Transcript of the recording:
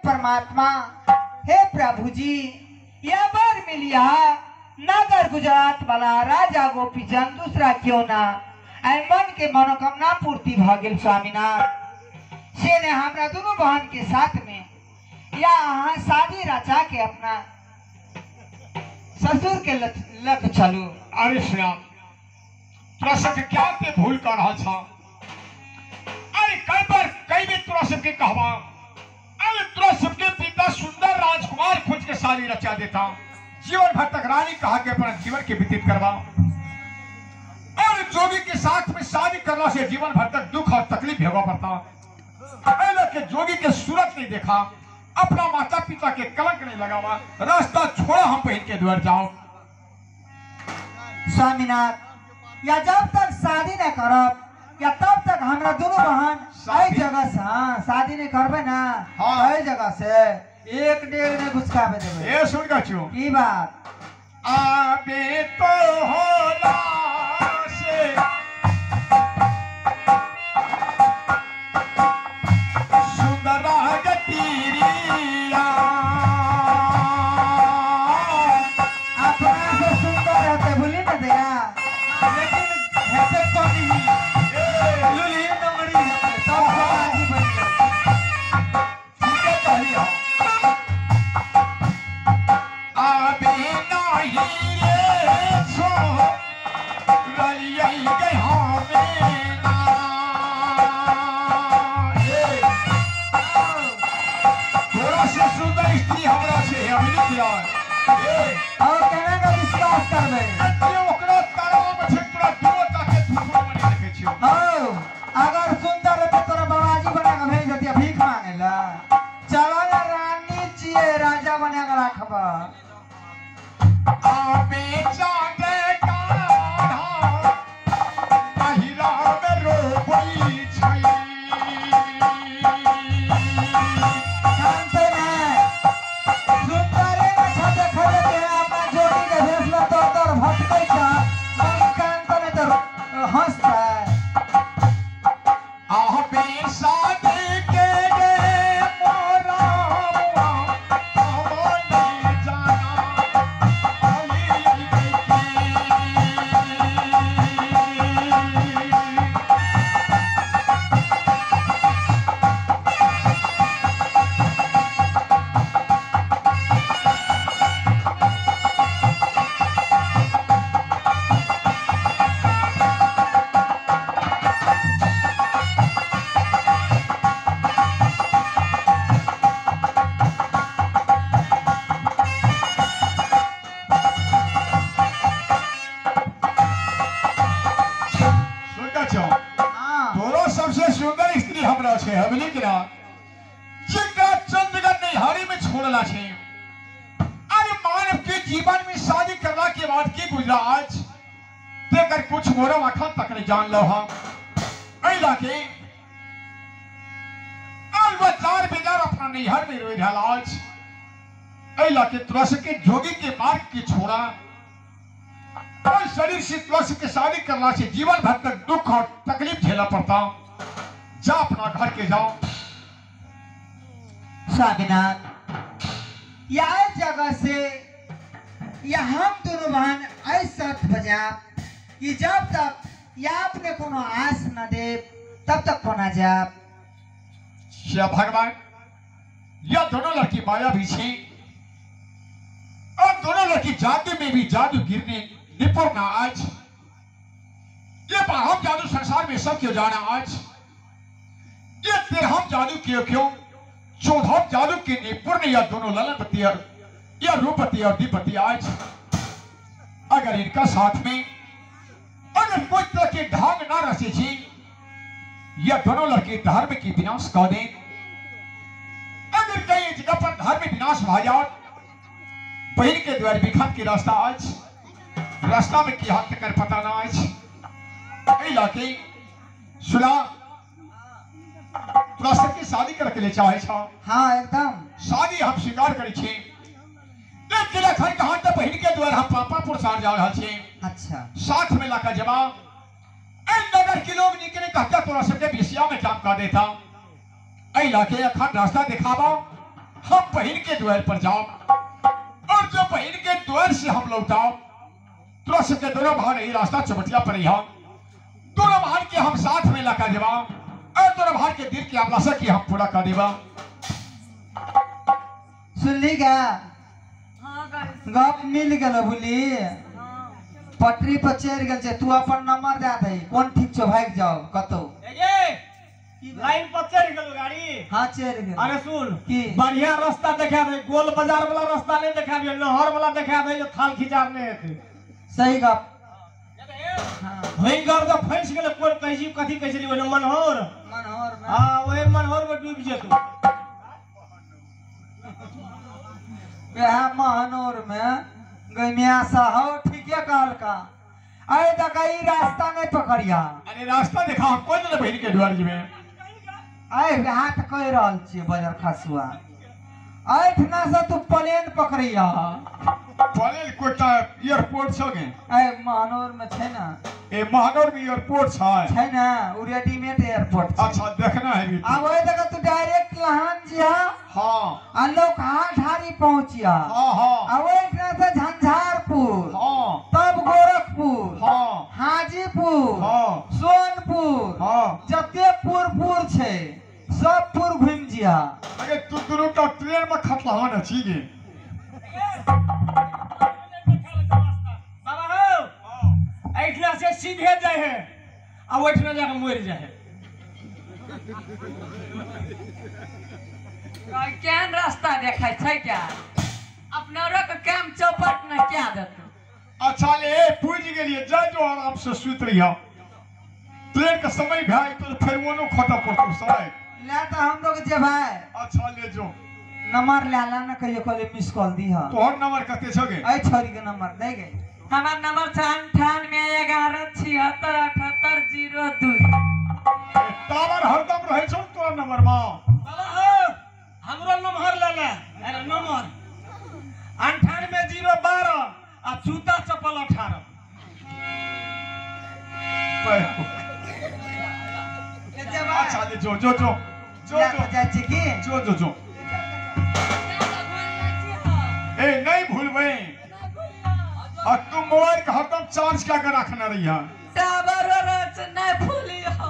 परमात्मा, हे प्रभु जी, यह बार मिलिया नगर गुजरात वाला राजा गोपीचंद दूसरा क्यों ना मन के मनोकामना पूर्ति भागिल स्वामीनाथ से ने हमरा दोनों बहन के साथ में या शादी रचा के अपना ससुर के लग चलू। अरे श्याम तोरा सबके क्या ते भूल कर रहा था? अरे कई बार कई भी तोरा सबके कहवा, अरे तोरा सबके पिता सुंदर राजकुमार खोज के शादी रचा देता, जीवन भर तक रानी कहा के अपना जीवन के व्यतीत करवा, और जोगी के साथ में शादी करने से जीवन भर तक दुख और तकलीफ भोगना पड़ता। पहले के जोगी के सूरत नहीं देखा, अपना माता पिता के कलंक नहीं लगावा, रास्ता छोड़ा हम बहन के द्वार जाओ। स्वामीनाथ, या जब तक शादी न करब या तब तक हमरा दोनों बहन आई जगह से शादी नहीं करबे ना, आई जगह से एक डेढ़ ने घुसकाबे देबे। ए सुन का क्यों की बात आबे तो होला से सुंदर गतिरिया, अपना से सुंदर रहते भूली न दया, लेकिन हेते तो नहीं लुली नमड़ी सब आजी बन गए। सीधे कहलिया आबे नहीं रे छो रलियै गए हमें ना, थोड़ा से सुंदर स्त्री हमरा से अभी नहीं दिया और केना का विश्वास करबे? ओकरा तारा में छै तोरा दुनो ताके धूप में देखे छियो। अगर सुंदर रहते तोरा बाबाजी बना के भेज देती भीख मांगे ला, चलो ना रानी चिए राजा बना के रखबा। आबे चांदे काढ़ा महिला में रोबई छै, जानते ना सुंदर ना छते खड़े के अपना जोड़ी के भेसला तो भटकै छ, मन कान तो नहीं तो हंसता है। आबे शादी के रे मोरा हमने जाना हवेली गिरा जिनका चंद्रगढ़ निहारी में छोड़ला छे। अरे मानव के जीवन में शादी करला के बाद की गुजरा आज तेकर कुछ मोरा अखन तक नहीं जान लो हम ऐला के आज वो चार बेजार अपना निहार में रोई रहल आज ऐला के तुरस के जोगी के मार्ग की छोड़ा और शरीर से तुरस के शादी करला से जीवन भर तक दुख और तकलीफ झेला पड़ता। जा अपना घर के जाओ। स्वामीनाथ, यह जगह से या हम दोनों बहन ऐसा बजा कि जब तक या अपने कोनो आस न दे तब तक को न जा। भगवान यह दोनों लड़की माया भी छी और दोनों लड़की जादू में भी जादू गिरने निपुण ना आज ये बाहम जादू संसार में सब क्यों जाना आज ये तेरहम जादू क्यों चौदहम जादू के निपुण या दोनों ललनपति या रूपपति और दीपति आज अगर इनका साथ में अगर कोई तरह के ढंग ना रचे छी यह दोनों लड़के धर्म की विनाश कर दें। अगर कहीं जगह पर धर्म विनाश भा जाओ बहन के द्वार विखत की रास्ता आज रास्ता में की हाथ कर पता ना आज इलाके सुना रास्ते की शादी करके ले चाहे छा। हाँ एकदम शादी हम स्वीकार करी छे लेकिन घर कहां तक बहन के द्वार हम पापापुर सार जा रहा छे। अच्छा साथ में लाका जवाब नगर के लोग निकले कहता तोरा सबके विषया में काम कर देता ऐ लाके अखन रास्ता दिखावा हम बहन के द्वार पर जाओ और जब बहन के द्वार से हम लौटाओ तो सबके दोनों भाई यही रास्ता चमटिया पर यहाँ दोनों भाई के हम साथ में लगा देवा और दोनों भाई के दिल की अभिलाषा की हम पूरा कर देवा। सुनली क्या गप मिल गल बुली पटरी पर चढ़ गल छे तू अपन नंबर दे दे कौन ठीक छो भाग जाओ कतो लाइन पर चढ़ गेलो गाड़ी। हाँ चढ़ गल। अरे सुन की बढ़िया रास्ता देखा दे गोल बाजार वाला रास्ता नहीं देखा दे नहर वाला देखा दे जो थाल खिचारने है सही गप। हाँ वही गप जब फंस गेले कोन कैसी कथी कैसे ली मनोहर मनोहर में हां वही मनोहर में डूब जेतू वह महानौर में गनिया साहो ठीके कहल का अरे दकाई रास्ता नहीं पकड़िया। अरे रास्ता देखा हम कोई ना बहन के द्वार में अरे वहाँ तो कह रहल छी बाजार खसुआ ऐठना से तू प्लेन पकड़िया पलेल कोटा एयरपोर्ट छगे अरे महानौर में छे ना ए महानगर में एयरपोर्ट छे ना उ रेडीमेड एयरपोर्ट छे। अच्छा देखना है भी अब ओए जगह तू डायरेक्ट लहान जिया हाँ आ लोग ढारी पहुंचिया हाँ हाँ अब ओइठना से झंझारपुर हाँ तब गोरखपुर हाँ हाजीपुर हाँ सोनपुर हाँ जते पुर छे सब पुर घूम जिया। अरे तू दोनों का ट्रेन में खतला न छीगे बाबा हो ऐठला से सीधे जाए है आ ओठना जाके मर जाए केहन रास्ता देखाय छै क्या अपना के काम चौपट न क्या देत। अच्छा ले पूछ गेलिए जा जो आराम से सुत रहिया ट्रेन का समय भाई तो फिर वो खटा पड़तो साय ले तो हम लोग जेबै। अच्छा ले जो नंबर ले ला ना कहियो कॉल मिस कॉल दी हा तोहर नंबर कते छगे ऐ छोरी के नंबर दे गे हमार नंबर 9811787802। टावर हरदम रहे छौ तोरा नंबर में बाबा हो हमरो नंबर ले ले अरे नंबर 98 012 आ जूता चप्पल 18। अच्छा ले जो जो जो जो जो जाय छी की जो जो जो ए नहीं भूलबे और तुम मोबाइल का हरदम चार्ज क्या कर रखना रहिया टावर नहीं भूली हो